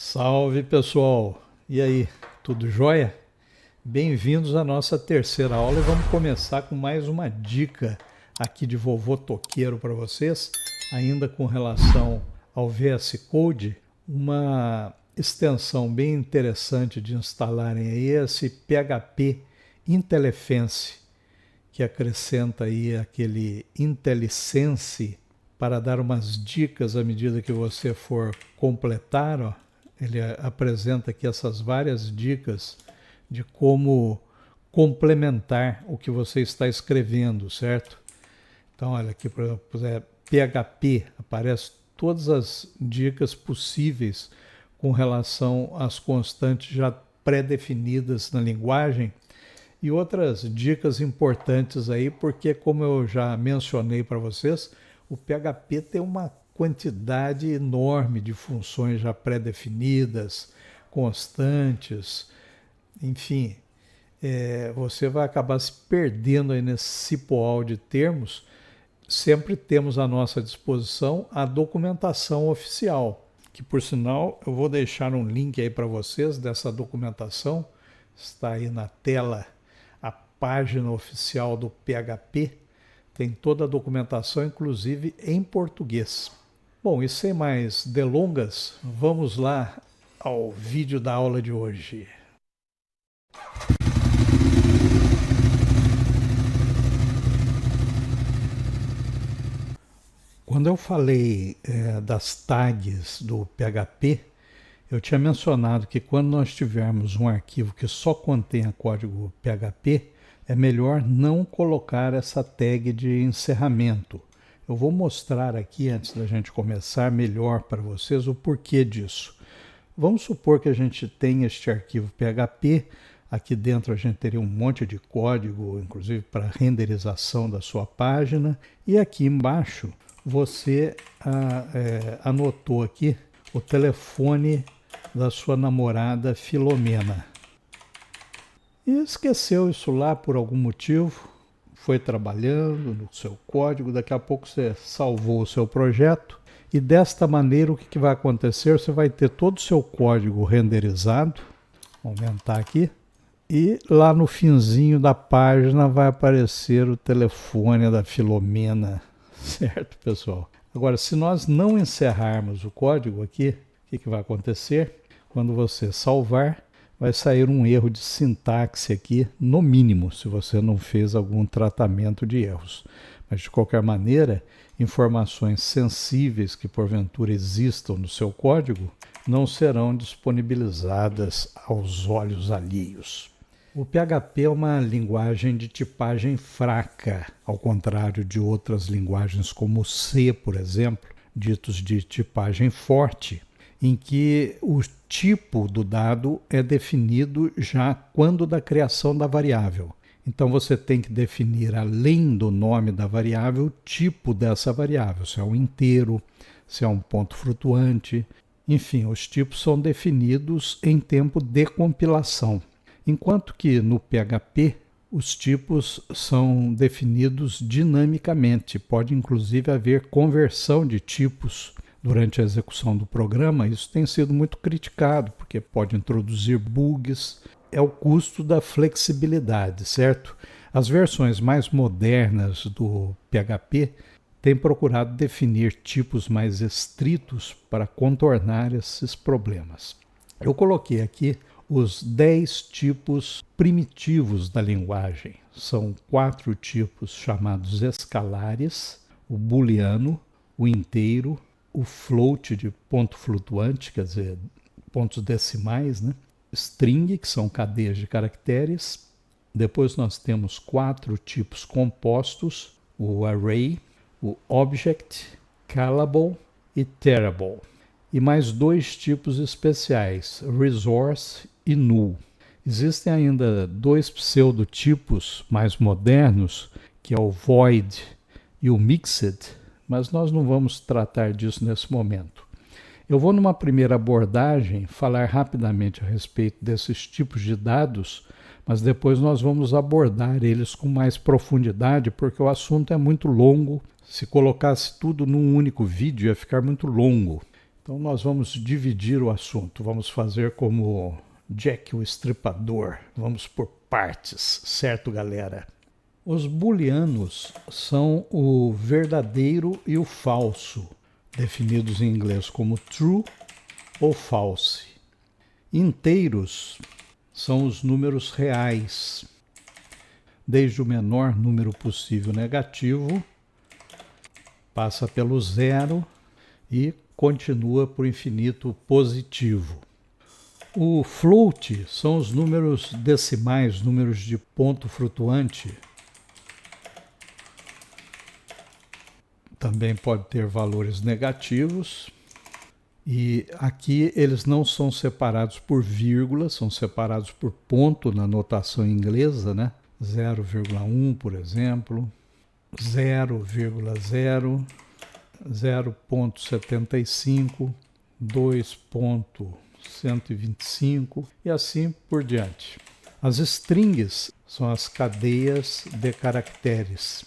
Salve pessoal! E aí, tudo jóia? Bem-vindos à nossa terceira aula e vamos começar com mais uma dica aqui de vovô toqueiro para vocês, ainda com relação ao VS Code, uma extensão bem interessante de instalarem aí é esse PHP IntelliFence, que acrescenta aí aquele IntelliSense para dar umas dicas à medida que você for completar, ó. Ele apresenta aqui essas várias dicas de como complementar o que você está escrevendo, certo? Então, olha aqui, por exemplo, PHP, aparece todas as dicas possíveis com relação às constantes já pré-definidas na linguagem e outras dicas importantes aí, porque como eu já mencionei para vocês, o PHP tem uma quantidade enorme de funções já pré-definidas, constantes, enfim, você vai acabar se perdendo aí nesse cipoal de termos. Sempre temos à nossa disposição a documentação oficial, que por sinal eu vou deixar um link aí para vocês dessa documentação, está aí na tela a página oficial do PHP, tem toda a documentação, inclusive em português. Bom, e sem mais delongas, vamos lá ao vídeo da aula de hoje. Quando eu falei das tags do PHP, eu tinha mencionado que quando nós tivermos um arquivo que só contenha código PHP, é melhor não colocar essa tag de encerramento. Eu vou mostrar aqui, antes da gente começar, melhor para vocês o porquê disso. Vamos supor que a gente tenha este arquivo PHP, aqui dentro a gente teria um monte de código, inclusive para renderização da sua página, e aqui embaixo você anotou aqui o telefone da sua namorada Filomena. E esqueceu isso lá por algum motivo, foi trabalhando no seu código, daqui a pouco você salvou o seu projeto e desta maneira o que vai acontecer? Você vai ter todo o seu código renderizado, vou aumentar aqui, e lá no finzinho da página vai aparecer o telefone da Filomena, certo, pessoal? Agora, se nós não encerrarmos o código aqui, o que vai acontecer? Quando você salvar, vai sair um erro de sintaxe aqui, no mínimo, se você não fez algum tratamento de erros. Mas, de qualquer maneira, informações sensíveis que porventura existam no seu código não serão disponibilizadas aos olhos alheios. O PHP é uma linguagem de tipagem fraca, ao contrário de outras linguagens como o C, por exemplo, ditos de tipagem forte, em que o tipo do dado é definido já quando da criação da variável. Então você tem que definir, além do nome da variável, o tipo dessa variável, se é um inteiro, se é um ponto flutuante. Enfim, os tipos são definidos em tempo de compilação. Enquanto que no PHP os tipos são definidos dinamicamente, pode inclusive haver conversão de tipos durante a execução do programa. Isso tem sido muito criticado, porque pode introduzir bugs, é o custo da flexibilidade, certo? As versões mais modernas do PHP têm procurado definir tipos mais estritos para contornar esses problemas. Eu coloquei aqui os 10 tipos primitivos da linguagem. São 4 tipos chamados escalares, o booleano, o inteiro, o float de ponto flutuante, quer dizer, pontos decimais, né? String, que são cadeias de caracteres. Depois nós temos 4 tipos compostos, o array, o object, callable e tearable. E mais 2 tipos especiais, resource e null. Existem ainda 2 pseudotipos mais modernos, que é o void e o mixed, mas nós não vamos tratar disso nesse momento. Eu vou, numa primeira abordagem, falar rapidamente a respeito desses tipos de dados, mas depois nós vamos abordar eles com mais profundidade, porque o assunto é muito longo. Se colocasse tudo num único vídeo, ia ficar muito longo. Então nós vamos dividir o assunto, vamos fazer como Jack o Estripador, vamos por partes, certo, galera? Os booleanos são o verdadeiro e o falso, definidos em inglês como true ou false. Inteiros são os números reais, desde o menor número possível negativo, passa pelo zero e continua por infinito positivo. O float são os números decimais, números de ponto flutuante. Também pode ter valores negativos. E aqui eles não são separados por vírgula, são separados por ponto na notação inglesa, né? 0,1, por exemplo, 0,0, 0,75, 2,125 e assim por diante. As strings são as cadeias de caracteres.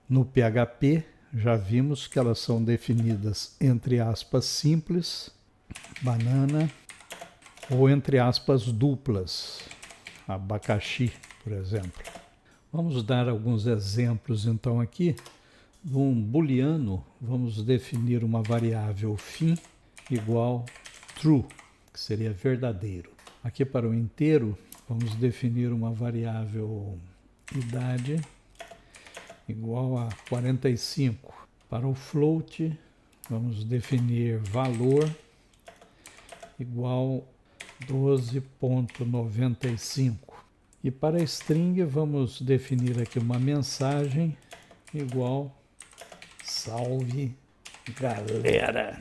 No PHP, já vimos que elas são definidas entre aspas simples, banana, ou entre aspas duplas, abacaxi, por exemplo. Vamos dar alguns exemplos então aqui. Num booleano, vamos definir uma variável fim igual true, que seria verdadeiro. Aqui para o inteiro, vamos definir uma variável idade igual a 45. Para o float, vamos definir valor igual 12,95. E para a string, vamos definir aqui uma mensagem igual salve galera.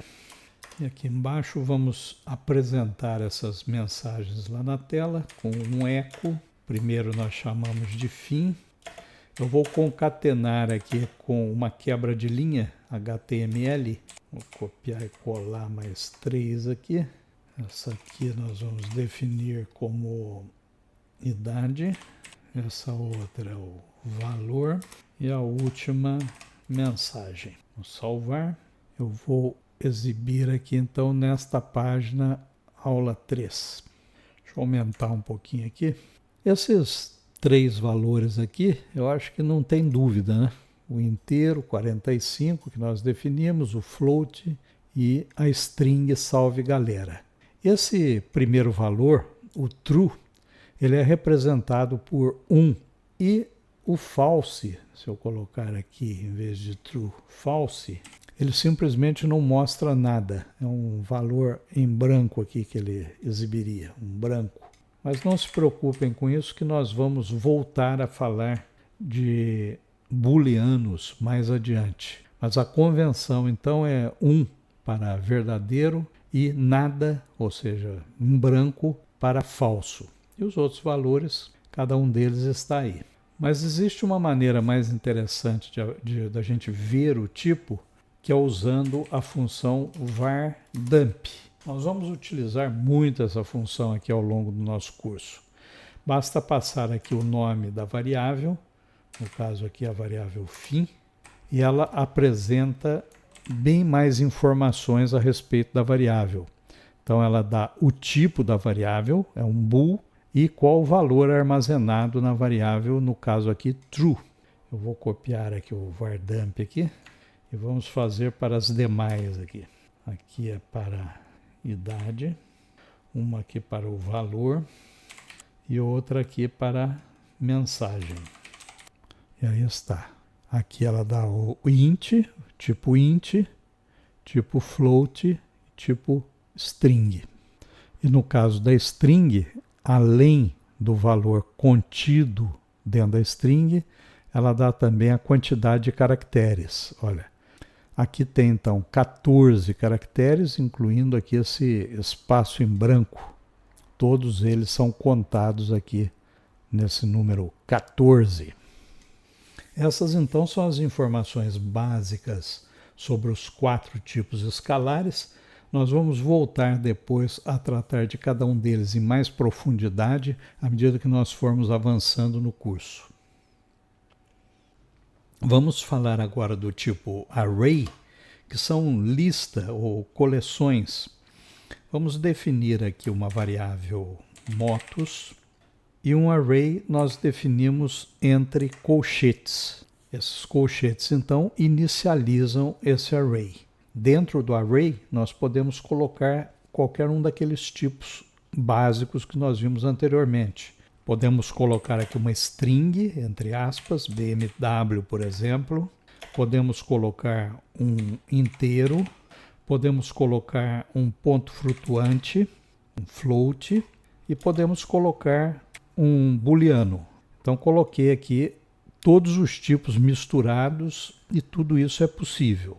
E aqui embaixo vamos apresentar essas mensagens lá na tela com um eco. Primeiro nós chamamos de fim. Eu vou concatenar aqui com uma quebra de linha HTML. Vou copiar e colar mais 3 aqui. Essa aqui nós vamos definir como idade. Essa outra é o valor. E a última, mensagem. Vou salvar. Eu vou exibir aqui então nesta página aula 3. Deixa eu aumentar um pouquinho aqui. Esses 3 valores aqui, eu acho que não tem dúvida, né? O inteiro, 45, que nós definimos, o float e a string salve galera. Esse primeiro valor, o true, ele é representado por 1 e o false, se eu colocar aqui em vez de true, false, ele simplesmente não mostra nada. É um valor em branco aqui que ele exibiria, um branco. Mas não se preocupem com isso, que nós vamos voltar a falar de booleanos mais adiante. Mas a convenção, então, é 1 para verdadeiro e nada, ou seja, em branco, para falso. E os outros valores, cada um deles está aí. Mas existe uma maneira mais interessante da gente ver o tipo, que é usando a função var_dump. Nós vamos utilizar muito essa função aqui ao longo do nosso curso. Basta passar aqui o nome da variável, no caso aqui a variável fim, e ela apresenta bem mais informações a respeito da variável. Então ela dá o tipo da variável, é um bool, e qual o valor armazenado na variável, no caso aqui true. Eu vou copiar aqui o var_dump aqui e vamos fazer para as demais aqui. Aqui é para idade, uma aqui para o valor e outra aqui para mensagem. E aí está. Aqui ela dá o int, tipo float, tipo string. E no caso da string, além do valor contido dentro da string, ela dá também a quantidade de caracteres. Olha, aqui tem então 14 caracteres, incluindo aqui esse espaço em branco. Todos eles são contados aqui nesse número 14. Essas então são as informações básicas sobre os 4 tipos escalares. Nós vamos voltar depois a tratar de cada um deles em mais profundidade à medida que nós formos avançando no curso. Vamos falar agora do tipo array, que são lista ou coleções. Vamos definir aqui uma variável motos e um array nós definimos entre colchetes. Esses colchetes, então, inicializam esse array. Dentro do array, nós podemos colocar qualquer um daqueles tipos básicos que nós vimos anteriormente. Podemos colocar aqui uma string, entre aspas, BMW, por exemplo. Podemos colocar um inteiro. Podemos colocar um ponto flutuante, um float. E podemos colocar um booleano. Então, coloquei aqui todos os tipos misturados e tudo isso é possível.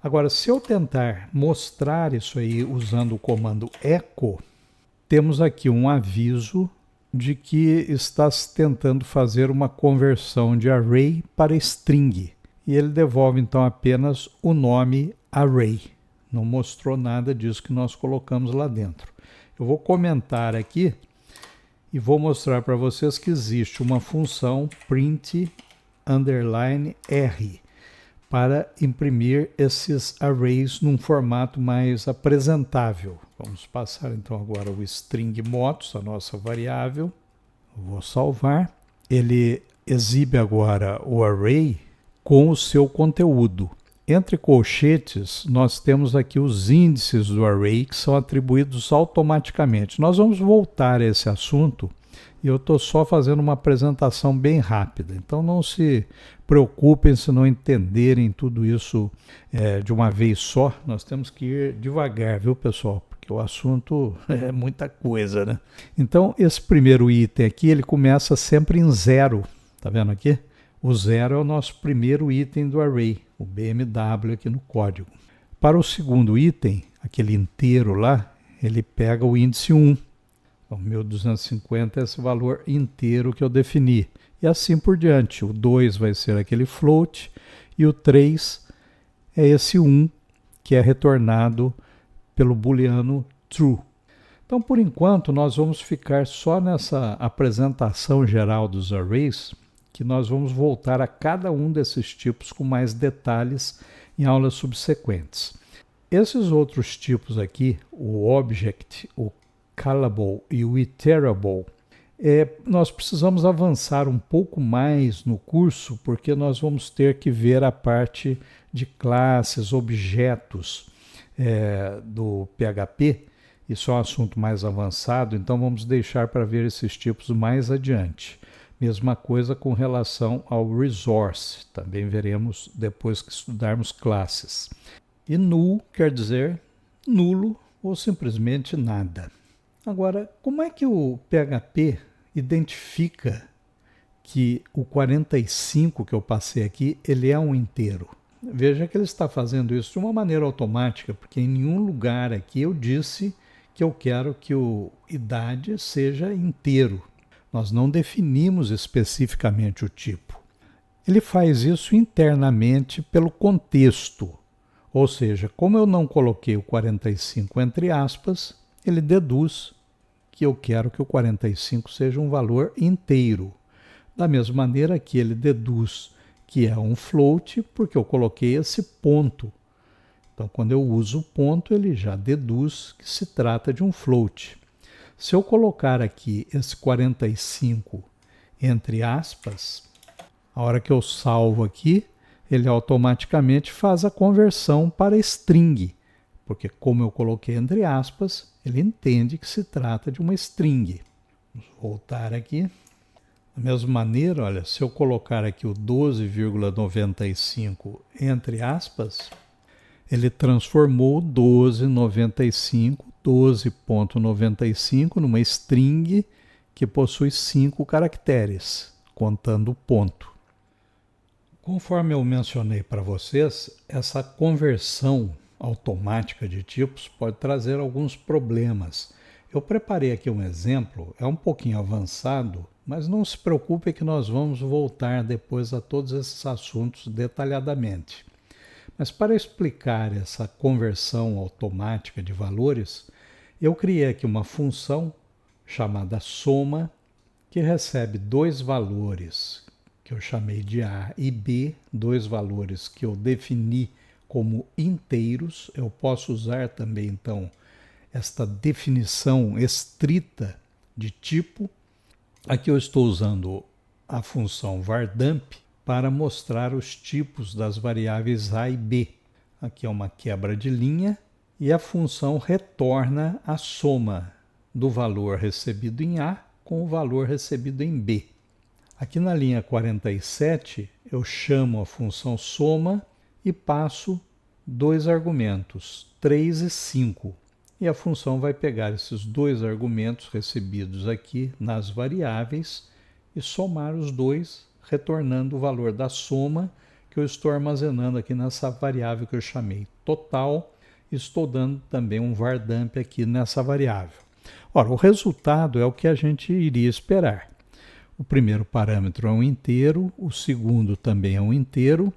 Agora, se eu tentar mostrar isso aí usando o comando echo, temos aqui um aviso de que está tentando fazer uma conversão de array para string. E ele devolve então apenas o nome array. Não mostrou nada disso que nós colocamos lá dentro. Eu vou comentar aqui e vou mostrar para vocês que existe uma função print _r para imprimir esses arrays num formato mais apresentável. Vamos passar então agora o string motos, a nossa variável. Vou salvar. Ele exibe agora o array com o seu conteúdo. Entre colchetes, nós temos aqui os índices do array que são atribuídos automaticamente. Nós vamos voltar a esse assunto e eu estou só fazendo uma apresentação bem rápida. Então não se preocupem se não entenderem tudo isso de uma vez só. Nós temos que ir devagar, viu, pessoal? Porque o assunto é muita coisa, né? Então esse primeiro item aqui, ele começa sempre em 0. Tá vendo aqui? O 0 é o nosso primeiro item do array, o BMW aqui no código. Para o segundo item, aquele inteiro lá, ele pega o índice 1. Então, 1250 é esse valor inteiro que eu defini. E assim por diante. O 2 vai ser aquele float e o 3 é esse 1 que é retornado pelo booleano true. Então, por enquanto, nós vamos ficar só nessa apresentação geral dos arrays, que nós vamos voltar a cada um desses tipos com mais detalhes em aulas subsequentes. Esses outros tipos aqui, o object, o callable e o iterable, nós precisamos avançar um pouco mais no curso, porque nós vamos ter que ver a parte de classes, objetos do PHP. Isso é um assunto mais avançado, então vamos deixar para ver esses tipos mais adiante. Mesma coisa com relação ao resource, também veremos depois que estudarmos classes. E null quer dizer nulo ou simplesmente nada. Agora, como é que o PHP identifica que o 45 que eu passei aqui, ele é um inteiro? Veja que ele está fazendo isso de uma maneira automática, porque em nenhum lugar aqui eu disse que eu quero que o idade seja inteiro. Nós não definimos especificamente o tipo. Ele faz isso internamente pelo contexto. Ou seja, como eu não coloquei o 45 entre aspas, ele deduz que eu quero que o 45 seja um valor inteiro. Da mesma maneira que ele deduz que é um float, porque eu coloquei esse ponto. Então, quando eu uso o ponto, ele já deduz que se trata de um float. Se eu colocar aqui esse 45 entre aspas, a hora que eu salvo aqui, ele automaticamente faz a conversão para string, porque como eu coloquei entre aspas, ele entende que se trata de uma string. Vamos voltar aqui. Da mesma maneira, olha, se eu colocar aqui o 12,95 entre aspas, ele transformou 12,95 numa string que possui 5 caracteres, contando o ponto. Conforme eu mencionei para vocês, essa conversão automática de tipos pode trazer alguns problemas. Eu preparei aqui um exemplo, é um pouquinho avançado, mas não se preocupe que nós vamos voltar depois a todos esses assuntos detalhadamente. Mas para explicar essa conversão automática de valores, eu criei aqui uma função chamada soma, que recebe dois valores que eu chamei de A e B, dois valores que eu defini como inteiros. Eu posso usar também, então, esta definição estrita de tipo. Aqui eu estou usando a função vardamp para mostrar os tipos das variáveis a e b. Aqui é uma quebra de linha e a função retorna a soma do valor recebido em A com o valor recebido em B. Aqui na linha 47, eu chamo a função soma e passo dois argumentos, 3 e 5. E a função vai pegar esses dois argumentos recebidos aqui nas variáveis e somar os dois, retornando o valor da soma que eu estou armazenando aqui nessa variável que eu chamei total. Estou dando também um vardamp aqui nessa variável. Ora, o resultado é o que a gente iria esperar. O primeiro parâmetro é um inteiro, o segundo também é um inteiro,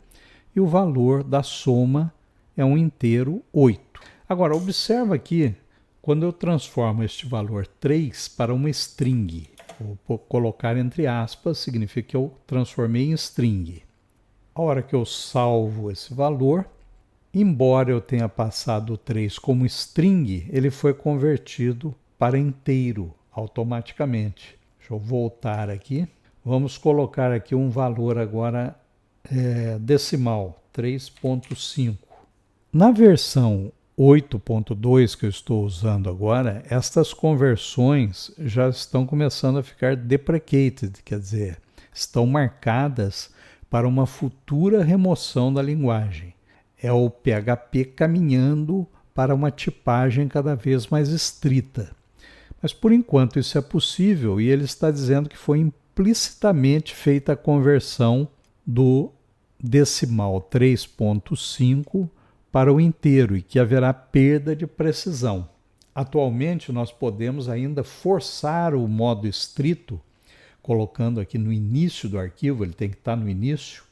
e o valor da soma é um inteiro 8. Agora, observa aqui, quando eu transformo este valor 3 para uma string, vou colocar entre aspas, significa que eu transformei em string. A hora que eu salvo esse valor, embora eu tenha passado o 3 como string, ele foi convertido para inteiro automaticamente. Deixa eu voltar aqui. Vamos colocar aqui um valor agora decimal, 3.5. Na versão 8.2 que eu estou usando agora, estas conversões já estão começando a ficar deprecated, quer dizer, estão marcadas para uma futura remoção da linguagem. É o PHP caminhando para uma tipagem cada vez mais estrita. Mas por enquanto isso é possível e ele está dizendo que foi implicitamente feita a conversão do decimal 3.5 para o inteiro e que haverá perda de precisão. Atualmente nós podemos ainda forçar o modo estrito, colocando aqui no início do arquivo, ele tem que estar no início.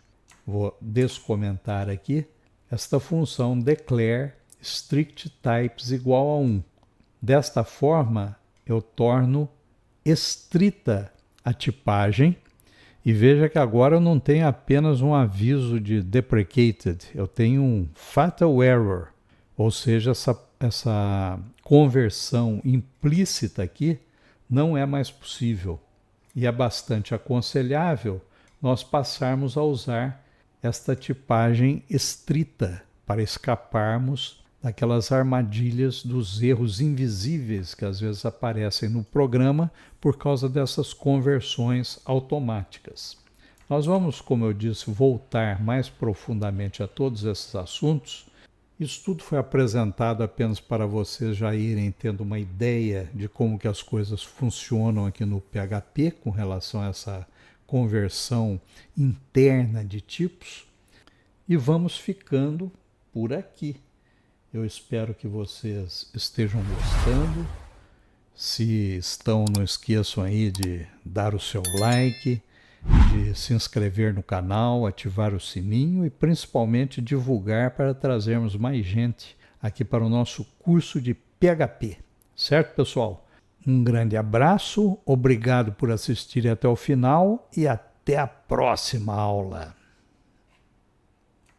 Vou descomentar aqui. Esta função declare strict types igual a 1. Desta forma, eu torno estrita a tipagem e veja que agora eu não tenho apenas um aviso de deprecated, eu tenho um fatal error, ou seja, essa conversão implícita aqui não é mais possível. E é bastante aconselhável nós passarmos a usar esta tipagem estrita para escaparmos daquelas armadilhas dos erros invisíveis que às vezes aparecem no programa por causa dessas conversões automáticas. Nós vamos, como eu disse, voltar mais profundamente a todos esses assuntos. Isso tudo foi apresentado apenas para vocês já irem tendo uma ideia de como que as coisas funcionam aqui no PHP com relação a essa conversão interna de tipos. E vamos ficando por aqui. Eu espero que vocês estejam gostando. Se estão, não esqueçam aí de dar o seu like, de se inscrever no canal, ativar o sininho e principalmente divulgar para trazermos mais gente aqui para o nosso curso de PHP. Certo, pessoal? Um grande abraço, obrigado por assistir até o final e até a próxima aula.